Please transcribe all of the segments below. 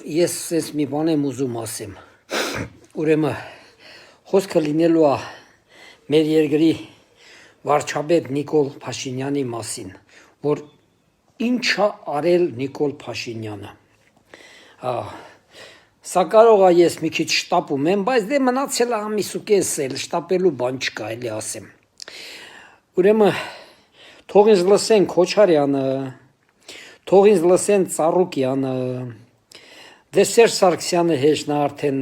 ես ես մի բան եմ ուզում ասեմ։ Ուրեմն խոսքը լինելու է մեր երկրի վարչապետ Նիկոլ Փաշինյանի մասին, որ ինչա արել Նիկոլ Փաշինյանը։ Սա կարող է ես մի քիչ շտապում եմ, բայց դե մնացել է ամիս ու կես էլ շտապելու բան չկա, էլի ասեմ։ Ուրեմն թող ինձ լսեն Քոչարյանը, թող ինձ լսեն Ծառուկյանը, դե Սերժ Սարգսյանը հեչ նա արդեն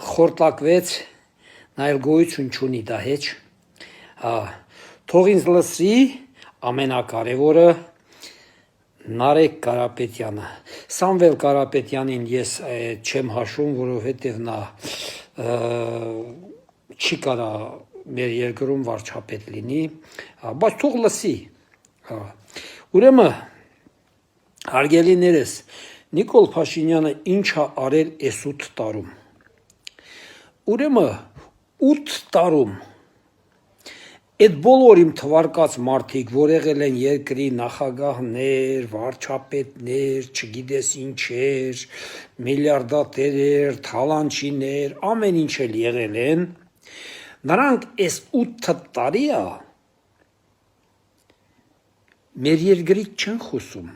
խորտակվեց, նա էլ գոյություն չունի դա հեչ։ Թող ինձ լսի ամենակարևորը Նարեկ Կարապետյանը։ Սամվել Կարապետյանին ես չեմ հաշվում, որովհետև նա չի կարա մեր երկրում վարչապետ լինի, բայց թող լսի։ Ուրեմն հարգելիներս, Նիկոլ Փաշինյանը ինչ է արել այս 8 տարում։ Ուրեմն 8 տարում այդ բոլոր իմ թվարկած մարդիկ, որ եղել են երկրի նախագահներ, վարչապետներ, չգիտես ինչեր, միլիարդատերեր, թալանչիներ, ամեն ինչ էլ եղել են, նրանք այս 8 տարիա մեր երկրից չեն խոսում,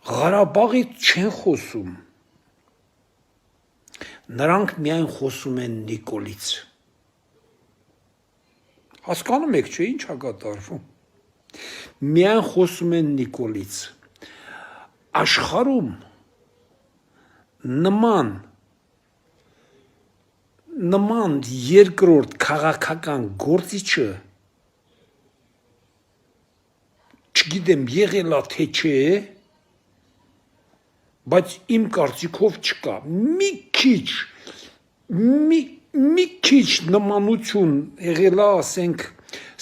Ղարաբաղից չեն խոսում, նրանք միայն խոսում են Նիկոլից։ Հասկանում եք, չէ՞, ինչ է կատարվում։ Միայն խոսում են Նիկոլից։ Աշխարհում նման երկրորդ քաղաքական գործիչը չգիտեմ եղել է թե չէ, բայց իմ կարծիքով չկա։ Մի քիչ նմանություն եղել է, ասենք,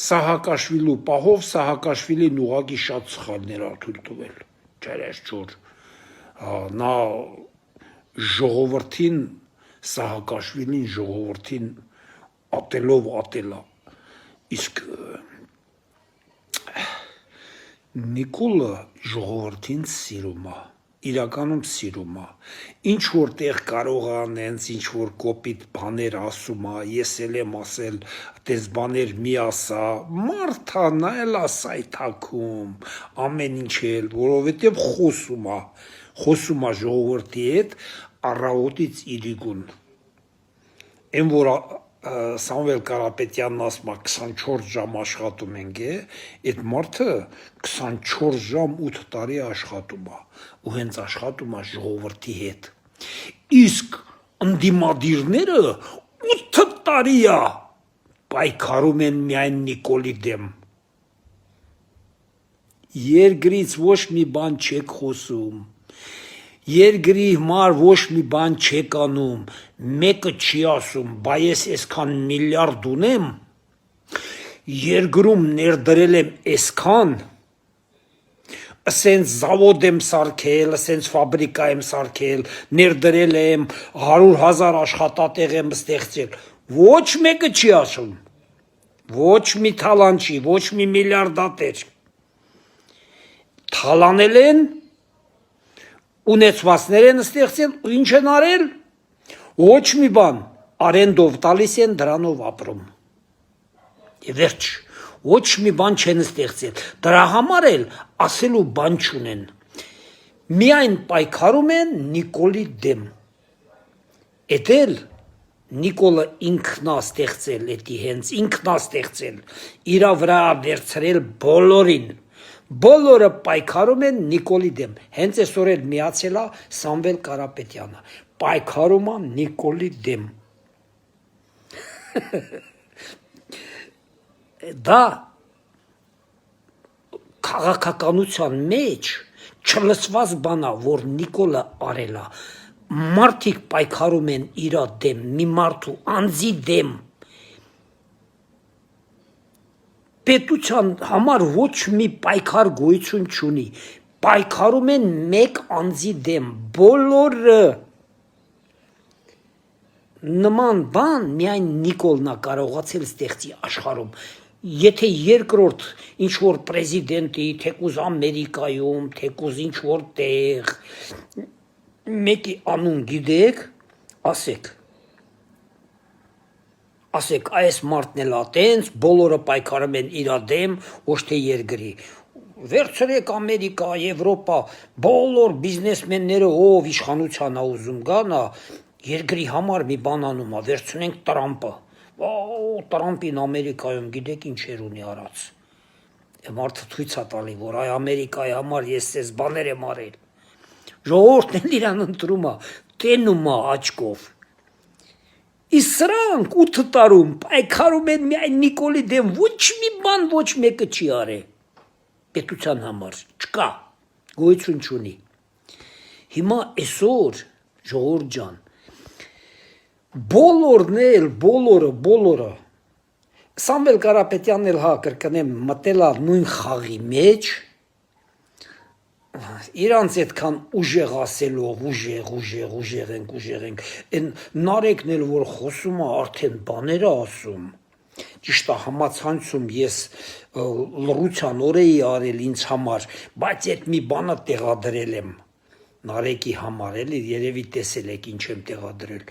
Սահակաշվիլու պահով, Սահակաշվիլին ուղղակի շատ սխալներ ա թույլ տվել, չերես-չոր, նա ժողովրդին, Սահակաշվիլին ժողովրդին ատելով ատելա, իսկ Նիկոլը ժողովրդին սիրում է, իրականում սիրում է, ինչ որտեղ կարող է անենց, ինչ որ կոպիտ բաներ ասում է, ես էլ եմ ասել, տես բաներ մի ասա, մարդա նա էլ ասա թաքում, ամեն ինչ էլ, որովհետև խոսում է ժողովրդի հետ առավոտից իրիկուն, են որ Սամվել Կարապետյանն ասում է 24 ժամ աշխատում ենք, այդ մարդը 24 ժամ 8 տարի աշխատում է, ու հենց աշխատում է ժողովրդի հետ, իսկ ընդդիմադիրները 8 տարի է պայքարում են միայն Նիկոլի դեմ, երկրից ոչ մի բան չեք խոսում, երկրի համար ոչ մի բան չեք անում, մեկը չի ասում, բա ես այսքան միլիարդ ունեմ, երկրում ներդրել եմ այսքան, ասենց զավոդ եմ սարքել, ասենց ֆաբրիկա եմ սարքել, ներդրել եմ, 100,000 աշխատատեղ եմ ստեղծել, ոչ մեկը չի ասում, ոչ մի թալանչի, ոչ մի միլիարդատեր, թալանել են, ունեցվածներ են ստեղծել, ու ինչ են արել, ոչ մի բան, արենդով տալիս են, դրանով ապրում, և վերջ, ոչ մի բան չեն ստեղծել, դրա համար էլ ասելու բան չունեն, միայն պայքարում են Նիկոլի դեմ, էդ էլ Նիկոլը ինքնա ստեղծել, էդի հենց ինքնա ստեղծել, իրա վրա վերցրել բոլորին, բոլորը պայքարում են Նիկոլի դեմ, հենց այսօր էլ միացել է Սամվել Կարապետյանը, պայքարում է Նիկոլի դեմ, դա քաղաքականության մեջ չլսված բան է, որ Նիկոլը արել է, մարդիկ պայքարում են իրա դեմ, մի մարդու անձի դեմ, պետության համար ոչ մի պայքար գոյություն չունի, պայքարում են մեկ անձի դեմ, բոլորը, նման բան միայն Նիկոլն է կարողացել ստեղծի աշխարհում, Եթե երկրորդ ինչ որ պրեզիդենտի, թեկուզ Ամերիկայում, թեկուզ ինչ որ տեղ մեկի անուն գիտեք, ասեք այս մարդն էլ ատենց, բոլորը պայքարում են իր դեմ, ոչ թե երկրի։ Վերցրեք Ամերիկա, Եվրոպա, բոլոր բիզնեսմենները ով իշխանության ուզում գանա, երկրի համար մի բան անում է, վերցնենք Տրամպը։ Տրամպին Ամերիկայում գիտեք ինչ էր ունի արած։ Մարդը ցույց է տալի, որ այ Ամերիկայի համար ես էս բաներ եմ արել։ Ժողովուրդն էլ իրան ընտրում է, տենում է աչքով։ Իսկ սրանք 8 տարում պայքարում են միայն Նիկոլի դեմ, ոչ մի բան ոչ մեկը չի արել։ Պետության համար չկա, գոյություն չունի։ Հիմա այսօր ժողովուրդ ջան, բոլորը Սամվել Կարապետյանն էլ կրկնեմ մտել է նույն խաղի մեջ, իրանց այդքան ուժեղ ասելով, ուժեղ ենք, են Նարեկն էլ որ խոսում է արդեն բաներ է ասում, ճիշտ է համացանցում ես լռության օր էի արել ինձ համար, բայց այդ մի բանը տեղադրել եմ Նարեկի համար, էլի երևի տեսել եք ինչ եմ տեղադրել,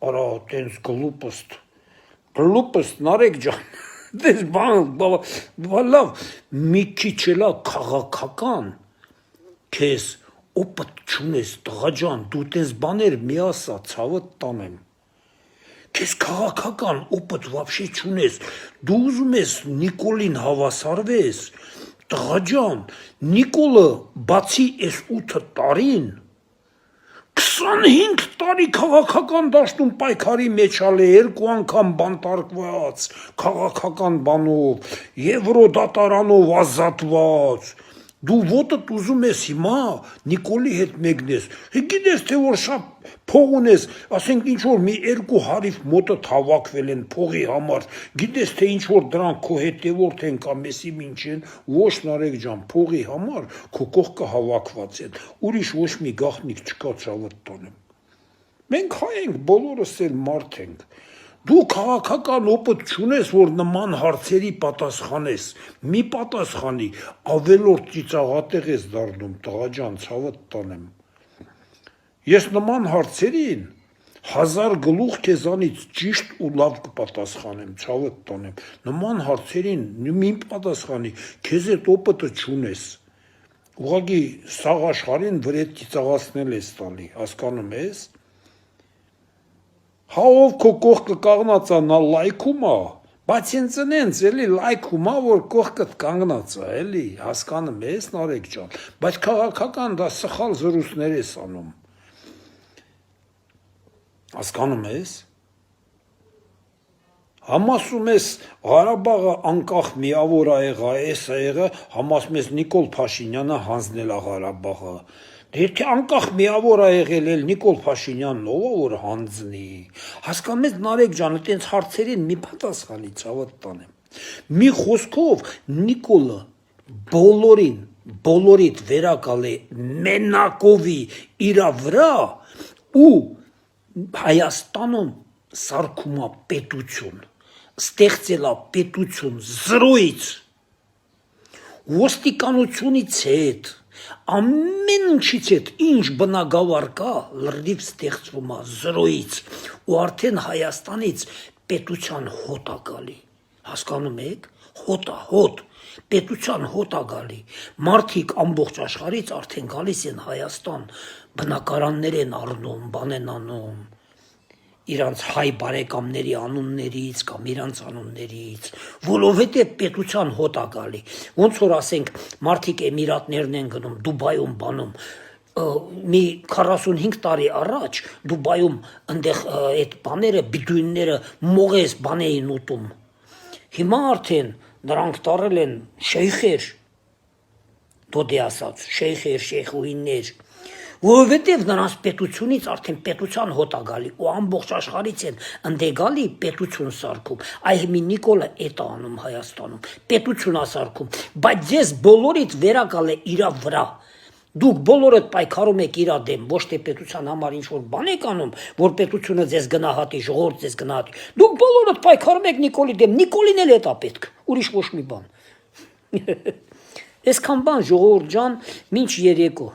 արա տենց գլուպստ Նարեկ ջան, դες բան լավ, մի քիչ էլա քաղաքական, քեզ օպտ չունես տղա ջան, դու տես բաներ մի ասա, ցավդ տանեմ, քեզ քաղաքական օպտ вообще չունես, դու ուզում ես Նիկոլին հավասարվես, տղա ջան, Նիկոլը բացի այս 8 տարին 25 տարի քաղաքական դաշտում պայքարի մեջ ալե 2 անգամ բանտարկված, քաղաքական բանով, Եվրոդատարանով ազատված, դու ոտդ ուզում ես հիմա Նիկոլի հետ մեկնես, գիտես թե որ շատ փող ունես, ասենք ինչ որ մի 2 հարիվ մոտդ հավաքվել են փողի համար, գիտես թե ինչ որ դրանք քո հետևորդ են կամ էսի ինչ են, ոչ Նարեկ ջան, փողի համար քո կողքը հավաքված են, ուրիշ ոչ մի գաղտնիք չկա ցավդ տանեմ։ Մենք հայ ենք, բոլորս էլ մարդ ենք։ Դու քաղաքական օպտ չունես, որ նման հարցերի պատասխանես, մի պատասխանի, ավելորդ ծիծաղատեղ ես դառնում, տղա ջան, ցավդ տանեմ։ Ես նման հարցերին 1000 գլուխ քեզանից ճիշտ ու լավ կպատասխանեմ, ցավդ տանեմ։ Նման հարցերին մի պատասխանի, քեզ այդ օպտը չունես։ Ուղղակի սաղ աշխարհին վրետ ծիծաղացնել ես տալի, հասկանում ես։ Հա ով քո կողքը կանգնած է, նա լայքում է, բայց ինձ էլի լայքում է, որ կողքդ կանգնած է, էլի, հասկանում ես Նարեկ ջան, բայց քաղաքական դա սխալ զրույցներ ես անում։ Հասկանում ես։ Համասում ես Ղարաբաղը անկախ միավոր է եղա, էս է եղա, համասում ես Նիկոլ Փաշինյանը հանձնել է Ղարաբաղը։ Եթե անկախ միավոր է եղել էլ Նիկոլ Փաշինյանն ով է որ հանձնի։ Հասկանում ես Նարեկ ջան, այտենց հարցերին մի պատասխանի ցավդ տանեմ։ Մի խոսքով Նիկոլը բոլորիդ վերակալ է մենակովի իրա վրա ու Հայաստանում սարքում է պետություն, ստեղծել է պետություն զրոյից, ոստիկանությունից հետ, ամեն ինչից հետ, ինչ բնագավառ կա, լրիվ ստեղծվում է զրոյից ու արդեն Հայաստանից պետության հոտ է գալի, հասկանում եք, հոտ, պետության հոտ է գալի, մարդիկ ամբողջ աշխարհից արդեն գալիս են Հայաստան, բնակարաններ են առնում, բան են անում, իրանց հայ բարեկամների անուններից կամ իրանց անուններից, որովհետև պետության հոտ է գալի, ոնց որ ասենք մարդիկ Էմիրատներն են գնում, Դուբայում բանում, մի 45 տարի առաջ Դուբայում ընդեղ այդ բաները, բիդույնները մողես բան էին ուտում, հիմա արդեն նրանք տարել են շեյխեր, դոդի ասած, շեյխուհիներ, որովհետև նրանց պետությունից արդեն պետության հոտ է գալի ու ամբողջ աշխարհից են ընդե գալի պետություն սարքում, այ մի Նիկոլը էդ է անում Հայաստանում, պետություն է սարքում, բայց ես բոլորիդ վերակալ է իրա վրա, Դուք բոլորդ պայքարում եք իր դեմ, ոչ թե պետության համար ինչ որ բան եք անում, որ պետությունը ձեզ գնահատի, ժողովուրդը ձեզ գնահատի։ Դուք բոլորդ պայքարում եք Նիկոլի դեմ, Նիկոլին էլ է դա պետք, ուրիշ ոչ մի բան։ Այսքան բան ժողովուրդ ջան, մինչ երեկո